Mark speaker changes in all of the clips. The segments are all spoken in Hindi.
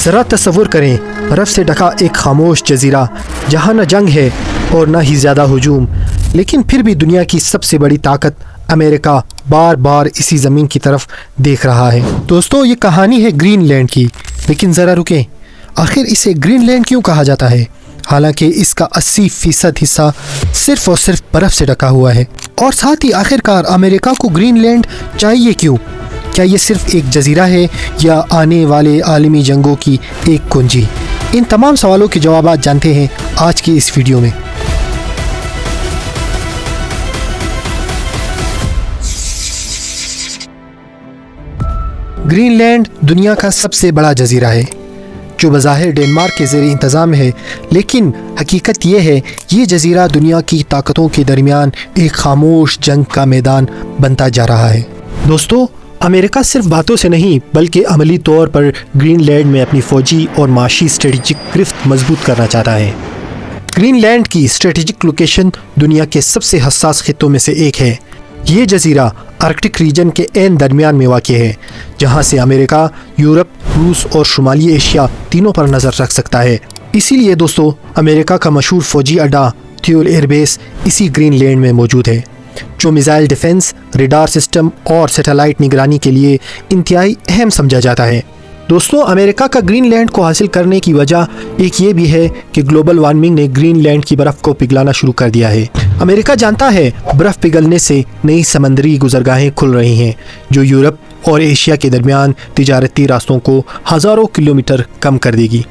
Speaker 1: ज़रा तसव्वुर करें, बर्फ़ से ढका एक खामोश जजीरा जहाँ न जंग है और न ही ज़्यादा हुजूम, लेकिन फिर भी दुनिया की सबसे बड़ी ताकत अमेरिका बार बार इसी ज़मीन की तरफ देख रहा है। दोस्तों, ये कहानी है ग्रीनलैंड की, लेकिन ज़रा रुकें, आखिर इसे ग्रीनलैंड क्यों कहा जाता है, हालांकि इसका 80% हिस्सा सिर्फ और सिर्फ बर्फ़ से ढका हुआ है। और साथ ही आखिरकार अमेरिका को ग्रीनलैंड चाहिए क्यों? क्या ये सिर्फ एक जजीरा है या आने वाले आलमी जंगों की एक कुंजी? इन तमाम सवालों के जवाब जानते हैं आज की इस वीडियो में। ग्रीनलैंड दुनिया का सबसे बड़ा जजीरा है जो बज़ाहिर डेनमार्क के ज़ेरे इंतज़ाम है, लेकिन हकीकत ये है ये जजीरा दुनिया की ताकतों के दरमियान एक खामोश जंग का मैदान बनता जा रहा है। दोस्तों, अमेरिका सिर्फ बातों से नहीं बल्कि अमली तौर पर ग्रीनलैंड में अपनी फ़ौजी और माशी स्ट्रेटजिक गिरफ्त मजबूत करना चाहता है। ग्रीनलैंड की स्ट्रेटजिक लोकेशन दुनिया के सबसे हसास खित्तों में से एक है। ये जजीरा आर्कटिक रीजन के ऐन दरमियान में वाक़ है, जहाँ से अमेरिका, यूरोप, रूस और शुमाली एशिया तीनों पर नज़र रख सकता है। इसीलिए दोस्तों, अमेरिका का मशहूर फ़ौजी अड्डा थियोल एयरबेस इसी ग्रीनलैंड में मौजूद है, जो मिसाइल डिफेंस, रेडार सिस्टम और सैटेलाइट निगरानी के लिए इंतहाई अहम समझा जाता है। दोस्तों, अमेरिका का ग्रीनलैंड को हासिल करने की वजह एक ये भी है कि ग्लोबल वार्मिंग ने ग्रीनलैंड की बर्फ़ को पिघलाना शुरू कर दिया है। अमेरिका जानता है बर्फ़ पिघलने से नई समंदरी गुज़रगाहें खुल रही हैं, जो यूरोप और एशिया के दरमियान तिजारती रास्तों को हज़ारों किलोमीटर कम कर देगी।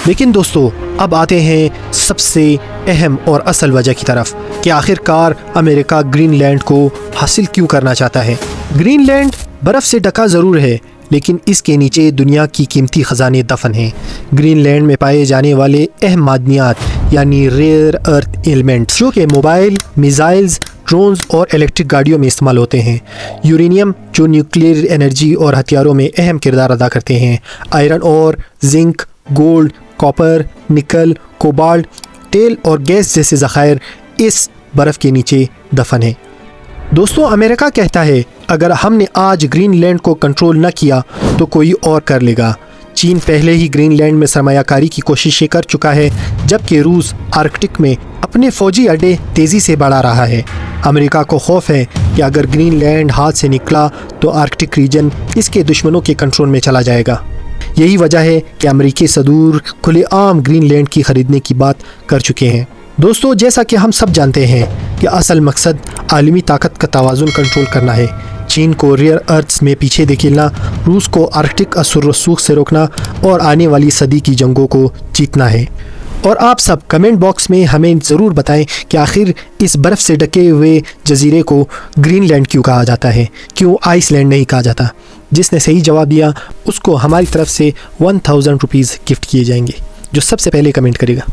Speaker 1: लेकिन दोस्तों, अब आते हैं सबसे अहम और असल वजह की तरफ कि आखिरकार अमेरिका ग्रीनलैंड को हासिल क्यों करना चाहता है। ग्रीनलैंड बर्फ़ से ढका ज़रूर है, लेकिन इसके नीचे दुनिया की कीमती ख़जाने दफन हैं। ग्रीनलैंड में पाए जाने वाले अहम मादनियात यानी रेयर अर्थ एलिमेंट्स, जो कि मोबाइल, मिसाइल्स, ड्रोन्स और इलेक्ट्रिक गाड़ियों में इस्तेमाल होते हैं। यूरेनियम, जो न्यूक्लियर एनर्जी और हथियारों में अहम किरदार अदा करते हैं। आयरन और जिंक, गोल्ड, कॉपर, निकल, कोबाल्ट, तेल और गैस जैसे ज़खायर इस बर्फ़ के नीचे दफन हैं। दोस्तों, अमेरिका कहता है अगर हमने आज ग्रीनलैंड को कंट्रोल न किया तो कोई और कर लेगा। चीन पहले ही ग्रीनलैंड में सरमायाकारी की कोशिशें कर चुका है, जबकि रूस आर्कटिक में अपने फ़ौजी अड्डे तेज़ी से बढ़ा रहा है। अमेरिका को खौफ है कि अगर ग्रीनलैंड हाथ से निकला तो आर्कटिक रीजन इसके दुश्मनों के कंट्रोल में चला जाएगा। यही वजह है कि अमेरिकी सदूर खुलेआम ग्रीनलैंड की ख़रीदने की बात कर चुके हैं। दोस्तों, जैसा कि हम सब जानते हैं कि असल मकसद आलमी ताकत का तवाज़ुन कंट्रोल करना है। चीन को रेयर अर्थ्स में पीछे धकेलना, रूस को आर्कटिक असुर रसूख से रोकना और आने वाली सदी की जंगों को जीतना है। और आप सब कमेंट बॉक्स में हमें ज़रूर बताएं कि आखिर इस बर्फ़ से ढके हुए जजीरे को ग्रीनलैंड क्यों कहा जाता है, क्यों आइसलैंड नहीं कहा जाता। जिसने सही जवाब दिया उसको हमारी तरफ से 1000 रुपीज़ गिफ्ट किए जाएंगे, जो सबसे पहले कमेंट करेगा।